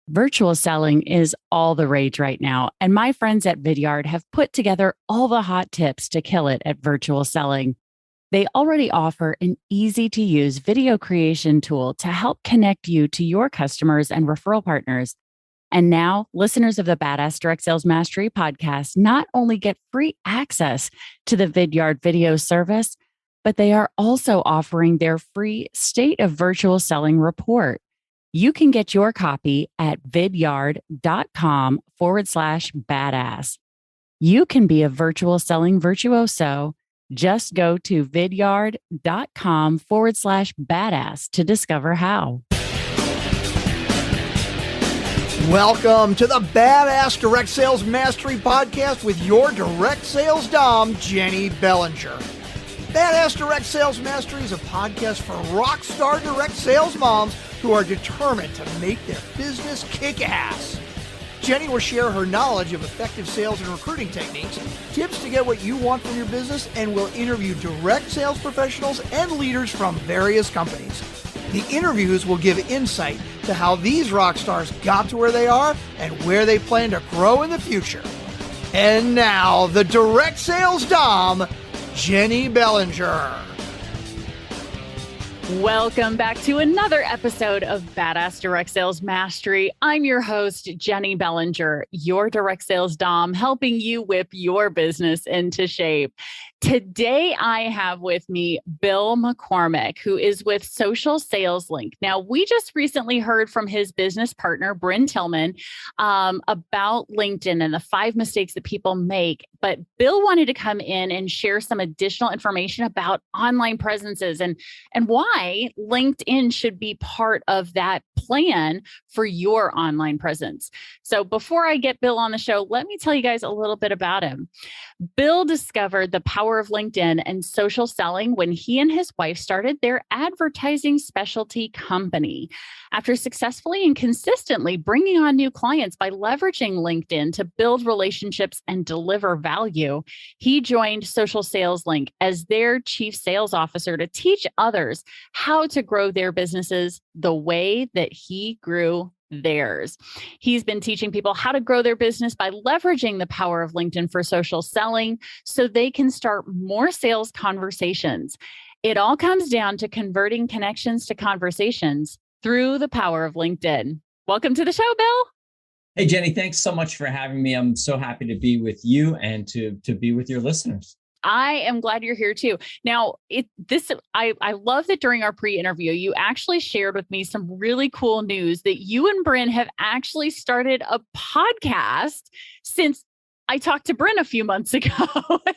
Virtual selling is all the rage right now, and my friends at Vidyard have put together all the hot tips to kill it at virtual selling. They already offer an easy to use video creation tool to help connect you to your customers and referral partners. And now, listeners of the Badass Direct Sales Mastery podcast not only get free access to the Vidyard video service, but they are also offering their free State of Virtual Selling report. You can get your copy at vidyard.com/badass. You can be a virtual selling virtuoso. Just go to vidyard.com/badass to discover how. Welcome to the Badass Direct Sales Mastery Podcast with your direct sales dom, Jennie Bellinger. Badass Direct Sales Mastery is a podcast for rock star direct sales moms who are determined to make their business kick ass. Jennie will share her knowledge of effective sales and recruiting techniques, tips to get what you want from your business, and will interview direct sales professionals and leaders from various companies. The interviews will give insight to how these rock stars got to where they are and where they plan to grow in the future. And now, the direct sales dom, Jennie Bellinger. Welcome back to another episode of Badass Direct Sales Mastery. I'm your host, Jennie Bellinger, your direct sales dom, helping you whip your business into shape. Today, I have with me Bill McCormick, who is with Social Sales Link. Now, we just recently heard from his business partner, Bryn Tillman, about LinkedIn and the 5 mistakes that people make. But Bill wanted to come in and share some additional information about online presences and why LinkedIn should be part of that plan for your online presence. So before I get Bill on the show, let me tell you guys a little bit about him. Bill discovered the power of LinkedIn and social selling when he and his wife started their advertising specialty company. After successfully and consistently bringing on new clients by leveraging LinkedIn to build relationships and deliver value, he joined Social Sales Link as their chief sales officer to teach others how to grow their businesses the way that he grew theirs. He's been teaching people how to grow their business by leveraging the power of LinkedIn for social selling so they can start more sales conversations. It all comes down to converting connections to conversations through the power of LinkedIn. Welcome to the show, Bill. Hey, Jennie, thanks so much for having me. I'm so happy to be with you and to be with your listeners. I am glad you're here too. Now, I love that during our pre-interview, you actually shared with me some really cool news that you and Bryn have actually started a podcast since I talked to Bryn a few months ago.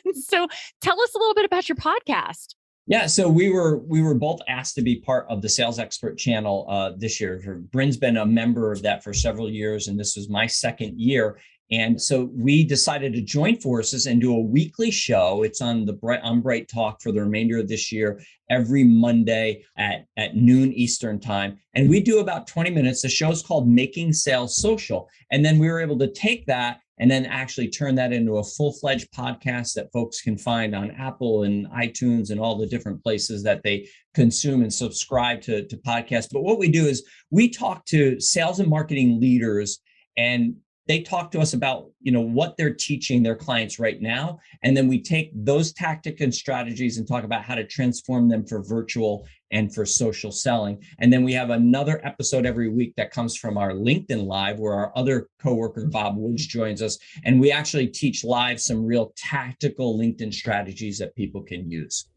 And so tell us a little bit about your podcast. Yeah, so we were both asked to be part of the Sales Expert channel this year. Bryn's been a member of that for several years, and this was my second year. And so we decided to join forces and do a weekly show. It's on Bright Talk for the remainder of this year, every Monday at noon Eastern time. And we do about 20 minutes. The show's called Making Sales Social. And then we were able to take that and then actually turn that into a full-fledged podcast that folks can find on Apple and iTunes and all the different places that they consume and subscribe to podcasts. But what we do is we talk to sales and marketing leaders, and they talk to us about, what they're teaching their clients right now. And then we take those tactics and strategies and talk about how to transform them for virtual and for social selling. And then we have another episode every week that comes from our LinkedIn Live, where our other coworker, Bob Woods, joins us. And we actually teach live some real tactical LinkedIn strategies that people can use.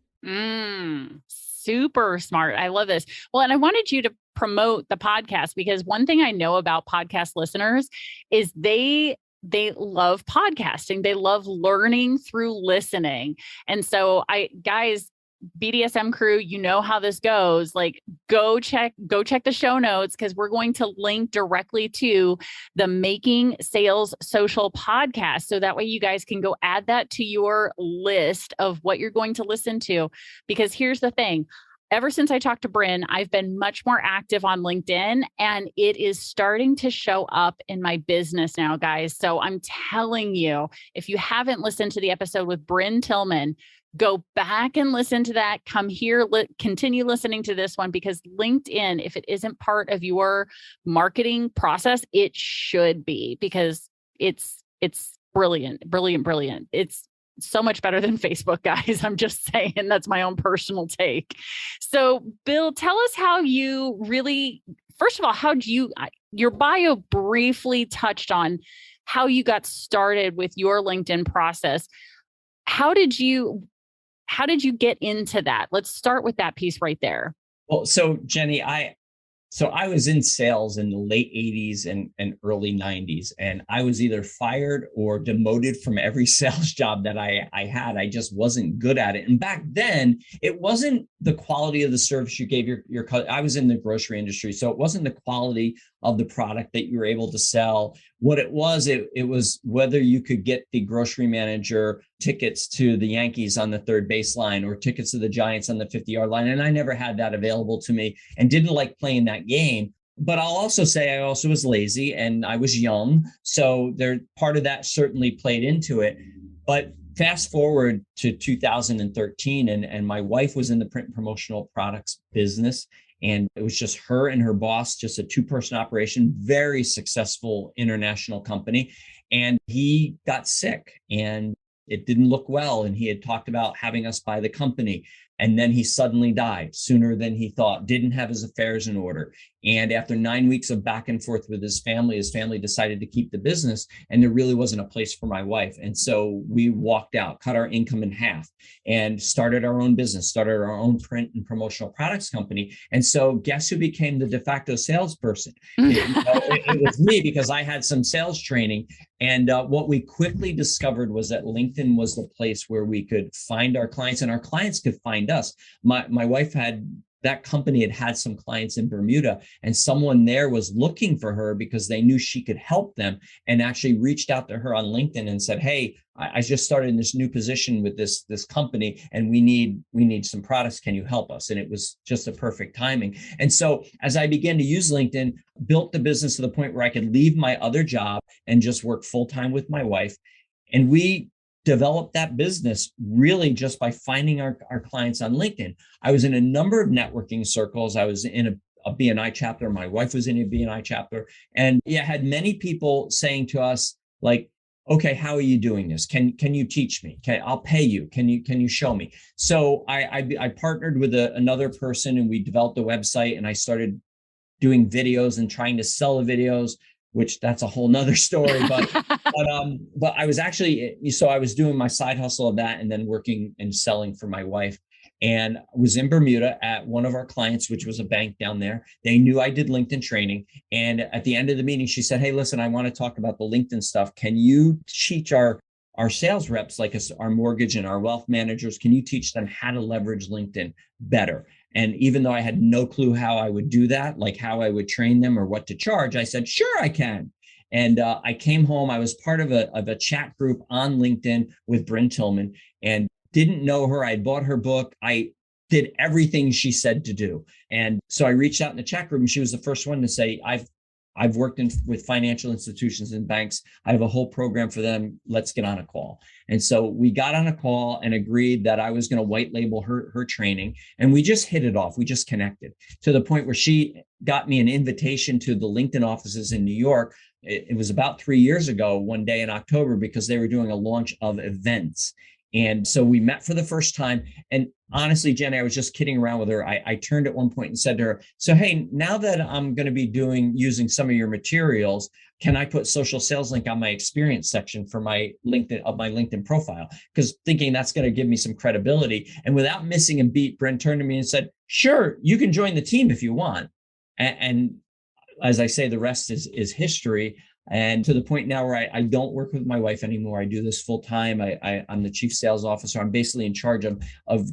Super smart. I love this. Well, and I wanted you to promote the podcast because one thing I know about podcast listeners is they love podcasting. They love learning through listening. And so guys, BDSM crew, you know how this goes. Like, go check the show notes because we're going to link directly to the Making Sales Social podcast. So that way you guys can go add that to your list of what you're going to listen to. Because here's the thing. ever since I talked to Bryn, I've been much more active on LinkedIn, and it is starting to show up in my business now, guys. So I'm telling you, if you haven't listened to the episode with Bryn Tillman, go back and listen to that. Come here, continue listening to this one, because LinkedIn, if it isn't part of your marketing process, it should be, because it's brilliant, brilliant, brilliant. It's so much better than Facebook, guys. I'm just saying, that's my own personal take. So Bill, tell us how you really, first of all, your bio briefly touched on how you got started with your LinkedIn process. How did you get into that? Let's start with that piece right there. Well, so Jenny, I was in sales in the late 80s and early 90s, and I was either fired or demoted from every sales job that I had. I just wasn't good at it. And back then, it wasn't the quality of the service you gave your I was in the grocery industry, so it wasn't the quality of the product that you were able to sell. What it was whether you could get the grocery manager tickets to the Yankees on the third baseline or tickets to the Giants on the 50-yard line. And I never had that available to me and didn't like playing that game. But I'll also say I also was lazy and I was young. So part of that certainly played into it. But fast forward to 2013, and my wife was in the print and promotional products business. And it was just her and her boss, just a two-person operation, very successful international company. And he got sick and it didn't look well. And he had talked about having us buy the company. And then he suddenly died sooner than he thought, didn't have his affairs in order. And after 9 weeks of back and forth with his family decided to keep the business, and there really wasn't a place for my wife. And so we walked out, cut our income in half, and started our own business, started our own print and promotional products company. And so guess who became the de facto salesperson? It was me, because I had some sales training. And what we quickly discovered was that LinkedIn was the place where we could find our clients and our clients could find us. My wife that company had some clients in Bermuda, and someone there was looking for her because they knew she could help them, and actually reached out to her on LinkedIn and said, "Hey, I just started in this new position with this company, and we need some products. Can you help us?" And it was just a perfect timing. And so as I began to use LinkedIn, built the business to the point where I could leave my other job and just work full time with my wife. And we developed that business really just by finding our clients on LinkedIn. I was in a number of networking circles. I was in a BNI chapter. My wife was in a BNI chapter. And had many people saying to us, like, "Okay, how are you doing this? Can you teach me? I'll pay you. Can you show me?" So I partnered with another person, and we developed a website, and I started doing videos and trying to sell the videos, which that's a whole nother story. But I was I was doing my side hustle of that and then working and selling for my wife. And was in Bermuda at one of our clients, which was a bank down there. They knew I did LinkedIn training. And at the end of the meeting, she said, "Hey, listen, I want to talk about the LinkedIn stuff. Can you teach our sales reps, like our mortgage and our wealth managers, can you teach them how to leverage LinkedIn better?" And even though I had no clue how I would do that, like how I would train them or what to charge, I said, "Sure, I can." And I came home. I was part of a chat group on LinkedIn with Bryn Tillman, and didn't know her. I bought her book. I did everything she said to do. And so I reached out in the chat group, and she was the first one to say, I've worked with financial institutions and banks. I have a whole program for them. Let's get on a call." And so we got on a call and agreed that I was going to white label her training. And we just hit it off. We just connected to the point where she got me an invitation to the LinkedIn offices in New York. It was about 3 years ago, one day in October, because they were doing a launch of events. And so we met for the first time. And honestly, Jenny, I was just kidding around with her. I turned at one point and said to her, "So, hey, now that I'm going to be using some of your materials, can I put social sales link on my experience section for my LinkedIn profile?" Because thinking that's going to give me some credibility. And without missing a beat, Brent turned to me and said, "Sure, you can join the team if you want." And as I say, the rest is history. And to the point now where I don't work with my wife anymore. I do this full time. I'm the chief sales officer. I'm basically in charge of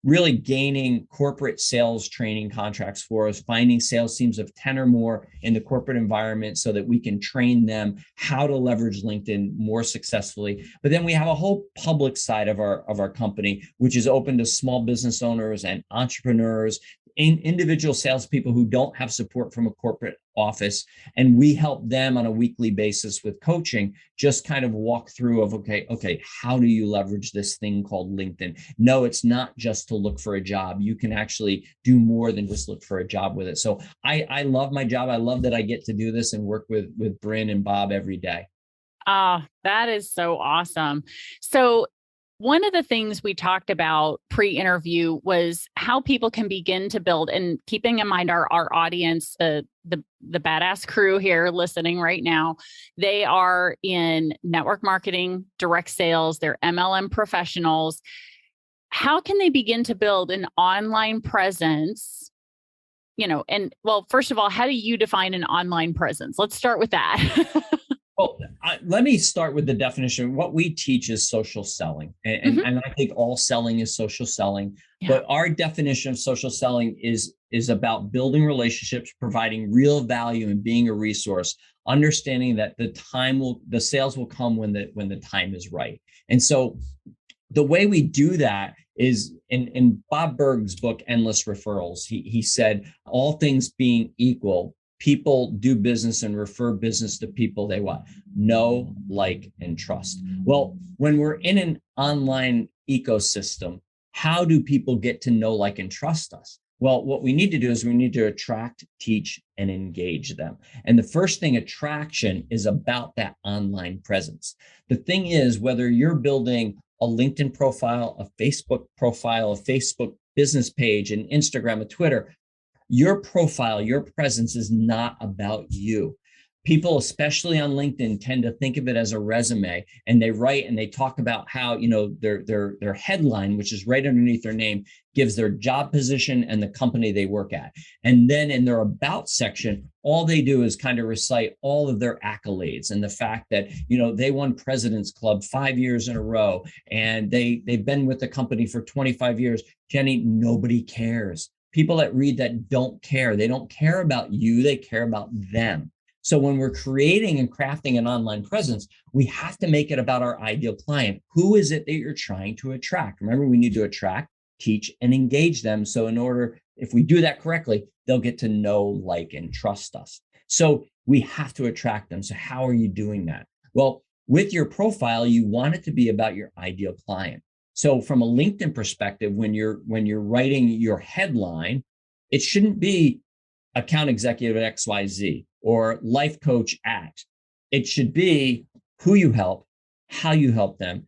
really gaining corporate sales training contracts for us, finding sales teams of 10 or more in the corporate environment so that we can train them how to leverage LinkedIn more successfully. But then we have a whole public side of our company, which is open to small business owners and entrepreneurs, individual salespeople who don't have support from a corporate office. And we help them on a weekly basis with coaching, just kind of walk through of, okay, how do you leverage this thing called LinkedIn? No, it's not just to look for a job. You can actually do more than just look for a job with it. So I love my job. I love that I get to do this and work with Bryn and Bob every day. That is so awesome. So one of the things we talked about pre-interview was how people can begin to build, and keeping in mind our audience, the badass crew here listening right now, they are in network marketing, direct sales, they're MLM professionals. How can they begin to build an online presence? And well, first of all, how do you define an online presence? Let's start with that. Well, let me start with the definition. What we teach is social selling. And I think all selling is social selling. Yeah. But our definition of social selling is about building relationships, providing real value, and being a resource, understanding that the sales will come when the time is right. And so the way we do that is in Bob Berg's book, Endless Referrals, he said, all things being equal, people do business and refer business to people they want. Know, like, and trust. Well, when we're in an online ecosystem, how do people get to know, like, and trust us? Well, what we need to do is we need to attract, teach, and engage them. And the first thing, attraction, is about that online presence. The thing is, whether you're building a LinkedIn profile, a Facebook profile, a Facebook business page, an Instagram, a Twitter, your profile, your presence is not about you. People, especially on LinkedIn, tend to think of it as a resume, and they write and they talk about how, their headline, which is right underneath their name, gives their job position and the company they work at. And then in their about section, all they do is kind of recite all of their accolades and the fact that, they won President's Club 5 years in a row, and they've been with the company for 25 years. Jenny, nobody cares. People that read that don't care. They don't care about you. They care about them. So when we're creating and crafting an online presence, we have to make it about our ideal client. Who is it that you're trying to attract? Remember, we need to attract, teach, and engage them. So if we do that correctly, they'll get to know, like, and trust us. So we have to attract them. So how are you doing that? Well, with your profile, you want it to be about your ideal client. So from a LinkedIn perspective, when you're writing your headline, it shouldn't be account executive at XYZ or life coach at. It should be who you help, how you help them,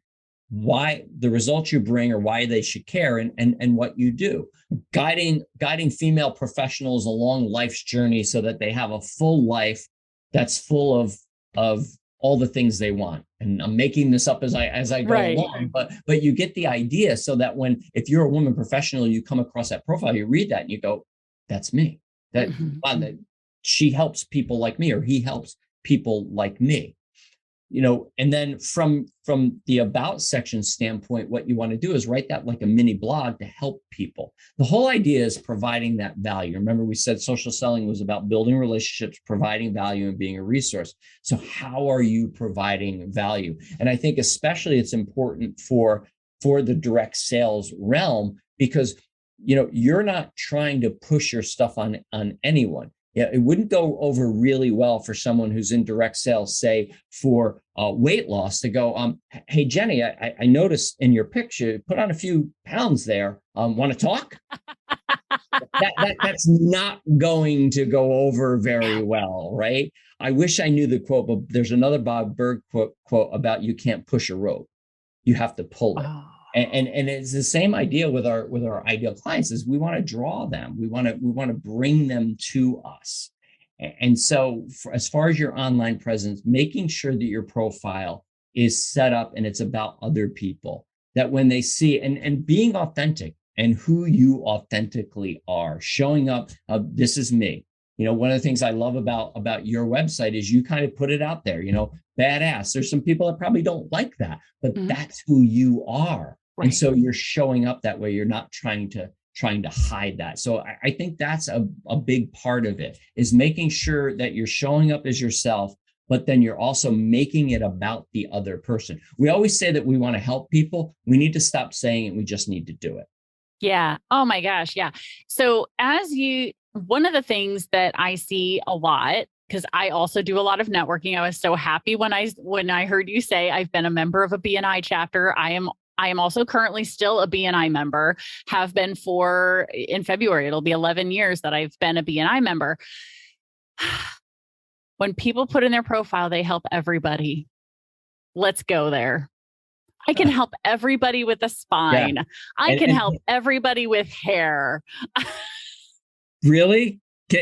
why the results you bring or why they should care, and what you do. Guiding female professionals along life's journey so that they have a full life that's full of all the things they want. And I'm making this up as I go along, but you get the idea, so that if you're a woman professional, you come across that profile, you read that and you go, that's me. That she helps people like me, or he helps people like me. And then from the about section standpoint, what you want to do is write that like a mini blog to help people. The whole idea is providing that value. Remember, we said social selling was about building relationships, providing value, and being a resource. So how are you providing value? And I think especially it's important for the direct sales realm, because you're not trying to push your stuff on anyone. Yeah, it wouldn't go over really well for someone who's in direct sales, say for weight loss, to go, hey, Jenny, I noticed in your picture, you put on a few pounds there. Want to talk? That's not going to go over very well, right? I wish I knew the quote, but there's another Bob Berg quote about you can't push a rope. You have to pull it. Oh. And it's the same idea with our ideal clients. Is we want to draw them, we want to bring them to us. And so as far as your online presence, making sure that your profile is set up and it's about other people, that when they see and being authentic and who you authentically are, showing up, this is me. One of the things I love about your website is you kind of put it out there, badass. There's some people that probably don't like that, but that's who you are. And so you're showing up that way. You're not trying to hide that. So I think that's a big part of it, is making sure that you're showing up as yourself, but then you're also making it about the other person. We always say that we want to help people. We need to stop saying it. We just need to do it. Yeah. Oh my gosh. Yeah. So one of the things that I see a lot, because I also do a lot of networking. I was so happy when I heard you say I've been a member of a BNI chapter. I am also currently still a BNI member, have been in February. It'll be 11 years that I've been a BNI member. When people put in their profile, they help everybody. Let's go there. I can help everybody with a spine. Yeah. I can help everybody with hair. Really?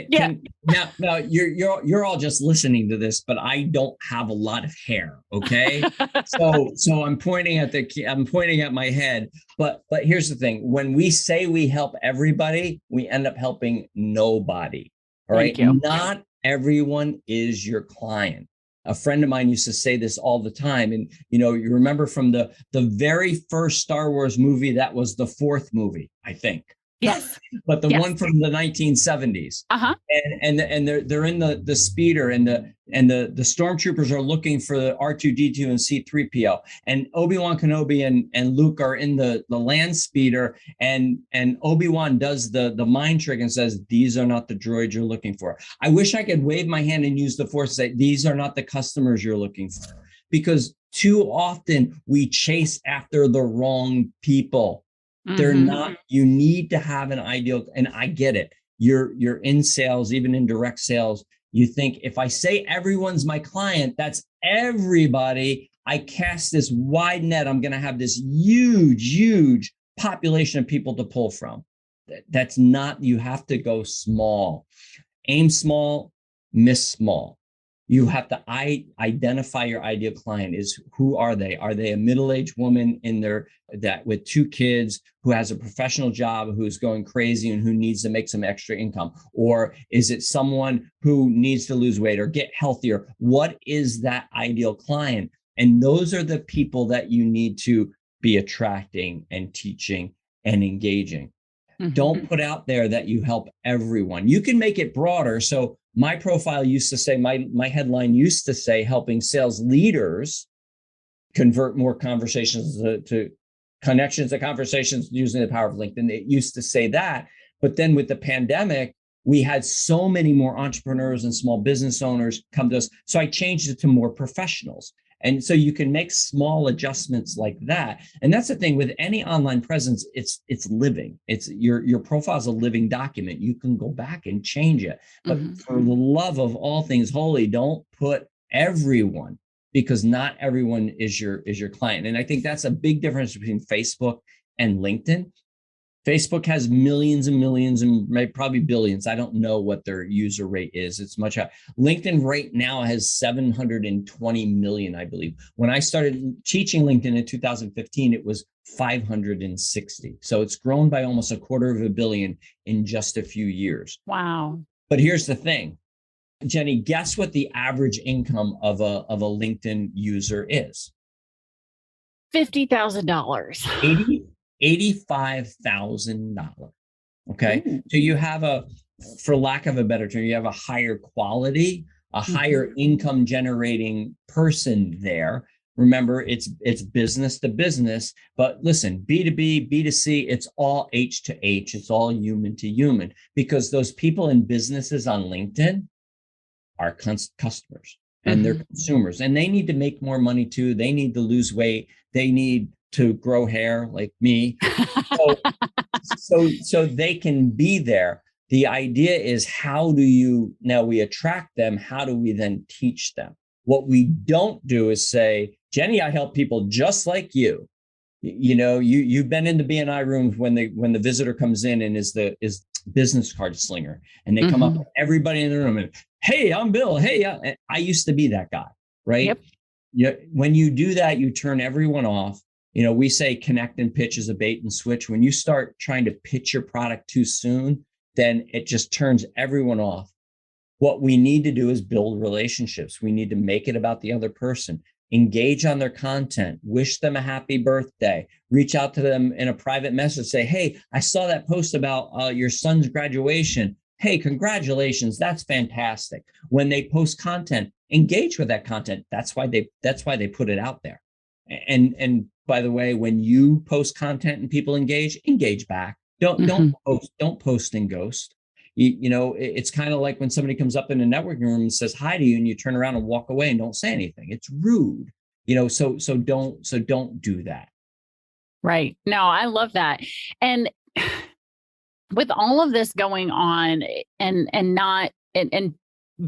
Now you're all just listening to this, but I don't have a lot of hair. Okay. so I'm pointing at my head, but here's the thing. When we say we help everybody, we end up helping nobody. All right. Not everyone is your client. A friend of mine used to say this all the time. And, you remember from the very first Star Wars movie, that was the fourth movie, I think. Yes. But the one from the 1970s. Uh-huh. And they're in the speeder, and the stormtroopers are looking for the R2D2 and C3PO. And Obi-Wan Kenobi and Luke are in the land speeder, and Obi-Wan does the mind trick and says, "These are not the droids you're looking for." I wish I could wave my hand and use the Force to say, "These are not the customers you're looking for." Because too often we chase after the wrong people. They're not, you need to have an ideal, and I get it. You're in sales, even in direct sales. You think, if I say everyone's my client, that's everybody. I cast this wide net. I'm going to have this huge population of people to pull from. That's not, you have to go small. Aim small, miss small. You have to identify your ideal client. Who are they? Are they a middle-aged woman with 2 kids, who has a professional job, who's going crazy and who needs to make some extra income? Or is it someone who needs to lose weight or get healthier? What is that ideal client? And those are the people that you need to be attracting and teaching and engaging. Don't put out there that you help everyone. You can make it broader. So my profile used to say, my headline used to say, helping sales leaders convert more conversations to connections to conversations using the power of LinkedIn. It used to say that. But then with the pandemic, we had so many more entrepreneurs and small business owners come to us. So I changed it to more professionals. And so you can make small adjustments like that. And that's the thing with any online presence, it's living. It's your profile is a living document. You can go back and change it. But for the love of all things holy, don't put everyone, because not everyone is your client. And I think that's a big difference between Facebook and LinkedIn. Facebook has millions and millions and maybe probably billions. I don't know what their user rate is. It's much higher. LinkedIn right now has 720 million, I believe. When I started teaching LinkedIn in 2015, it was 560. So it's grown by almost $250 million in just a few years. Wow. But here's the thing, Jenny, guess what the average income of a LinkedIn user is? $50,000. $85,000. Okay. So you have for lack of a better term, you have a higher quality, a higher income generating person there. Remember, it's business to business, but listen, B2B, B2C, it's all H to H. It's all human to human, because those people in businesses on LinkedIn are customers and they're consumers, and they need to make more money too. They need to lose weight. They need to grow hair like me. So they can be there. The idea is, how do we attract them? How do we then teach them? What we don't do is say, Jenny, I help people just like you. You've been in the BNI rooms when the visitor comes in and is business card slinger, and they come up to everybody in the room and, hey, I'm Bill. Hey, I used to be that guy, right? Yep. When you do that, you turn everyone off. We say connect and pitch is a bait and switch. When you start trying to pitch your product too soon, then it just turns everyone off. What we need to do is build relationships. We need to make it about the other person. engage on their content, wish them a happy birthday, reach out to them in a private message, say, hey, I saw that post about your son's graduation. Hey, congratulations. That's fantastic. When they post content, engage with that content. That's why they put it out there. And by the way, when you post content and people engage back. Don't post and ghost. It's kind of like when somebody comes up in a networking room and says hi to you, and you turn around and walk away and don't say anything. It's rude. So don't do that. Right. No, I love that. And with all of this going on and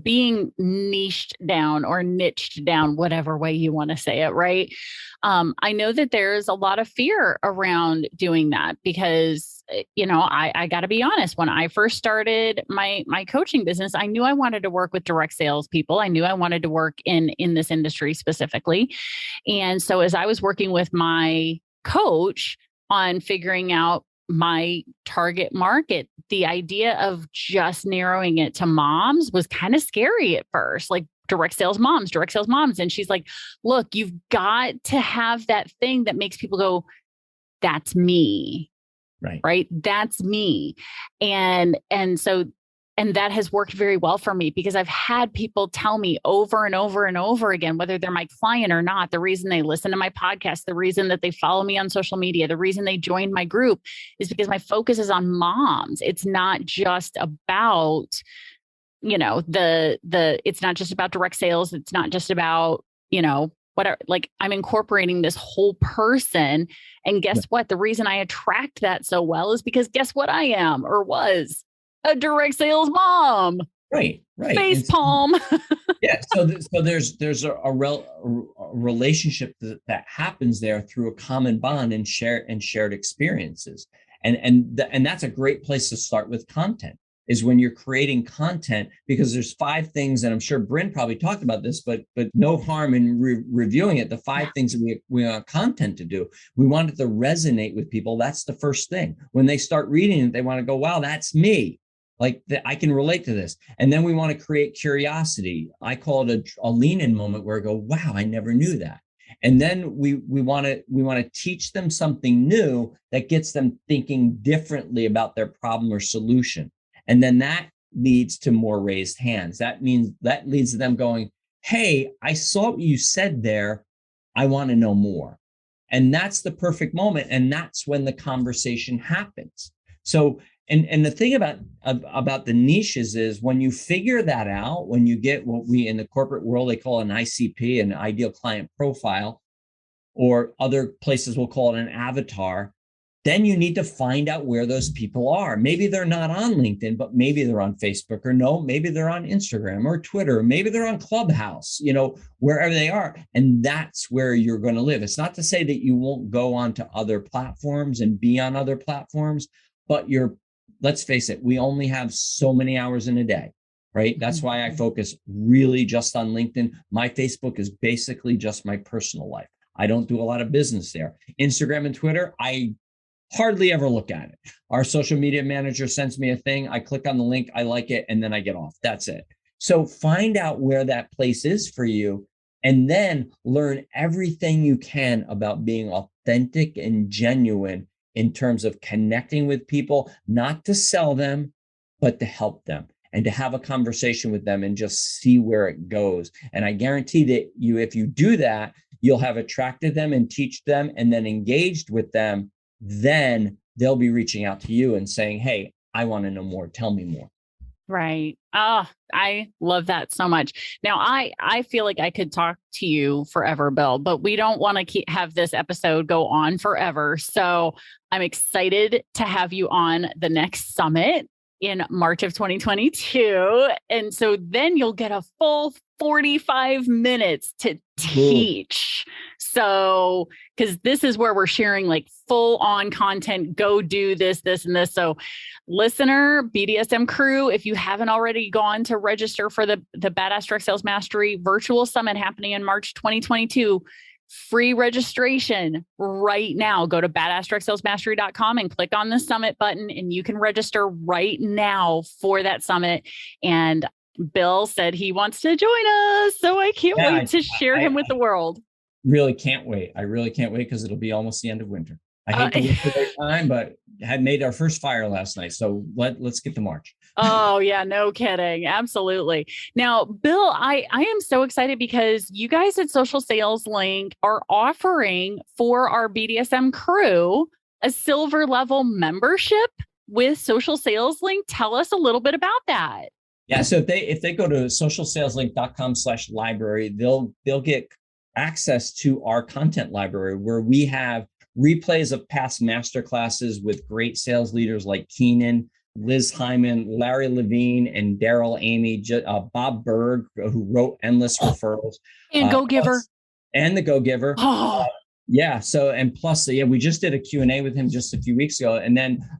being niched down or niched down, whatever way you want to say it, right? I know that there's a lot of fear around doing that because, I got to be honest, when I first started my coaching business, I knew I wanted to work with direct sales people. I knew I wanted to work in this industry specifically. And so as I was working with my coach on figuring out my target market, the idea of just narrowing it to moms was kind of scary at first, like direct sales moms. And she's like, look, you've got to have that thing that makes people go, that's me. Right. That's me. And that has worked very well for me because I've had people tell me over and over and over again, whether they're my client or not, the reason they listen to my podcast, the reason that they follow me on social media, the reason they joined my group is because my focus is on moms. It's not just about, it's not just about direct sales. It's not just about, whatever, like I'm incorporating this whole person. And guess what? The reason I attract that so well is because guess what I am or was? A direct sales mom. Right. Face palm. Yeah. So there's a relationship that happens there through a common bond and shared experiences. And that's a great place to start with content, is when you're creating content, because there's 5 things, and I'm sure Bryn probably talked about this, but no harm in reviewing it. The 5 things that we want content to do. We want it to resonate with people. That's the first thing. When they start reading it, they want to go, wow, that's me. Like I can relate to this. And then we want to create curiosity. I call it a lean-in moment where I go, wow, I never knew that. And then we want to teach them something new that gets them thinking differently about their problem or solution. And then that leads to more raised hands. That leads to them going, hey, I saw what you said there. I want to know more. And that's the perfect moment. And that's when the conversation happens. So, and the thing about the niches is when you figure that out, when you get what we in the corporate world, they call an ICP, an ideal client profile, or other places will call it an avatar, then you need to find out where those people are. Maybe they're not on LinkedIn, but maybe they're on Facebook, or no, maybe they're on Instagram or Twitter, maybe they're on Clubhouse, wherever they are. And that's where you're going to live. It's not to say that you won't go onto other platforms and be on other platforms, but let's face it, we only have so many hours in a day, right? That's why I focus really just on LinkedIn. My Facebook is basically just my personal life. I don't do a lot of business there. Instagram and Twitter, I hardly ever look at it. Our social media manager sends me a thing. I click on the link, I like it, and then I get off. That's it. So find out where that place is for you, and then learn everything you can about being authentic and genuine in terms of connecting with people, not to sell them, but to help them and to have a conversation with them and just see where it goes. And I guarantee that if you do that, you'll have attracted them and teach them and then engaged with them. Then they'll be reaching out to you and saying, hey, I want to know more. Tell me more. Right. Oh, I love that so much. Now, I feel like I could talk to you forever, Bill, but we don't want to have this episode go on forever. So I'm excited to have you on the next summit in March of 2022. And so then you'll get a full 45 minutes to teach. So, because this is where we're sharing like full on content, go do this, and this. So listener, BDSM crew, if you haven't already gone to register for the Badass Direct Sales Mastery virtual summit happening in March 2022, free registration right now. Go to badassdirectsalesmastery.com and click on the summit button, and you can register right now for that summit. And Bill said he wants to join us, so I can't wait to share him with the world. Really can't wait. I really can't wait because it'll be almost the end of winter. I hate the winter time, but had made our first fire last night. So let's get to March. Oh, yeah, no kidding. Absolutely. Now, Bill, I am so excited because you guys at Social Sales Link are offering for our BDSM crew a silver level membership with Social Sales Link. Tell us a little bit about that. Yeah. So if they go to socialsaleslink.com/library, they'll get access to our content library where we have replays of past masterclasses with great sales leaders like Keenan, Liz Hyman, Larry Levine, and Daryl Amy, Bob Berg, who wrote Endless Referrals. And Go Giver. And the Go Giver. Oh. Yeah. So, and plus, we just did a Q&A with him just a few weeks ago.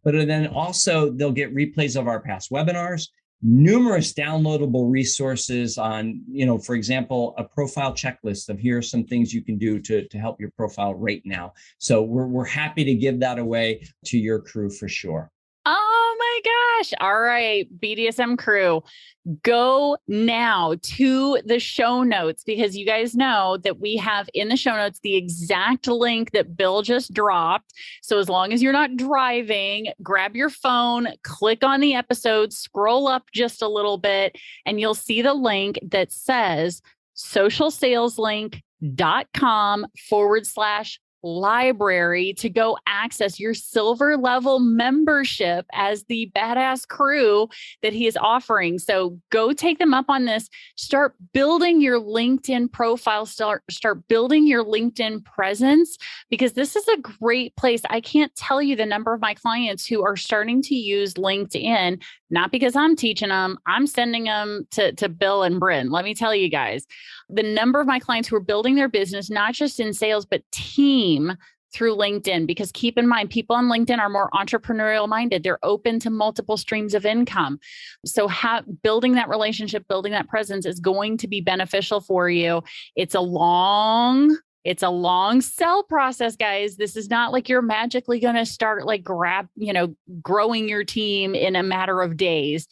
But then also they'll get replays of our past webinars, numerous downloadable resources on, for example, a profile checklist of here are some things you can do to help your profile right now. So we're happy to give that away to your crew for sure. Oh my gosh. All right, BDSM crew, go now to the show notes because you guys know that we have in the show notes the exact link that Bill just dropped. So as long as you're not driving, grab your phone, click on the episode, scroll up just a little bit, and you'll see the link that says socialsaleslink.com/library to go access your silver level membership as the badass crew that he is offering. So go take them up on this. Start building your LinkedIn profile, start building your LinkedIn presence, because this is a great place. I can't tell you the number of my clients who are starting to use LinkedIn, not because I'm teaching them, I'm sending them to Bill and Bryn. Let me tell you guys, the number of my clients who are building their business, not just in sales, but team through LinkedIn, because keep in mind, people on LinkedIn are more entrepreneurial minded. They're open to multiple streams of income. So building that relationship, building that presence is going to be beneficial for you. It's a long sell process, guys. This is not like you're magically going to start growing your team in a matter of days.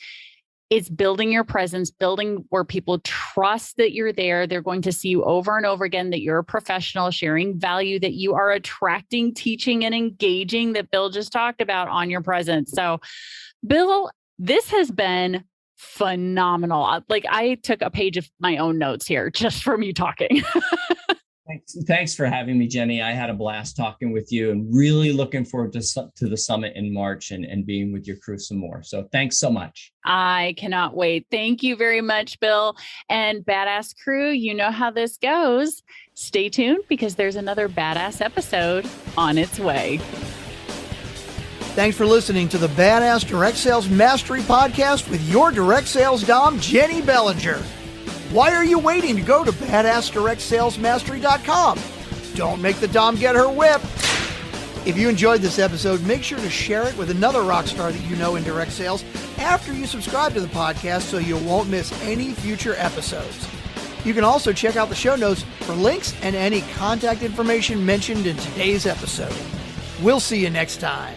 It's building your presence, building where people trust that you're there. They're going to see you over and over again, that you're a professional, sharing value, that you are attracting, teaching, and engaging that Bill just talked about on your presence. So, Bill, this has been phenomenal. Like, I took a page of my own notes here just from you talking. Thanks for having me, Jenny. I had a blast talking with you and really looking forward to the summit in March and being with your crew some more. So thanks so much. I cannot wait. Thank you very much, Bill. And badass crew, you know how this goes. Stay tuned because there's another badass episode on its way. Thanks for listening to the Badass Direct Sales Mastery Podcast with your direct sales dom, Jennie Bellinger. Why are you waiting to go to badassdirectsalesmastery.com? Don't make the dom get her whip. If you enjoyed this episode, make sure to share it with another rock star that you know in direct sales after you subscribe to the podcast so you won't miss any future episodes. You can also check out the show notes for links and any contact information mentioned in today's episode. We'll see you next time.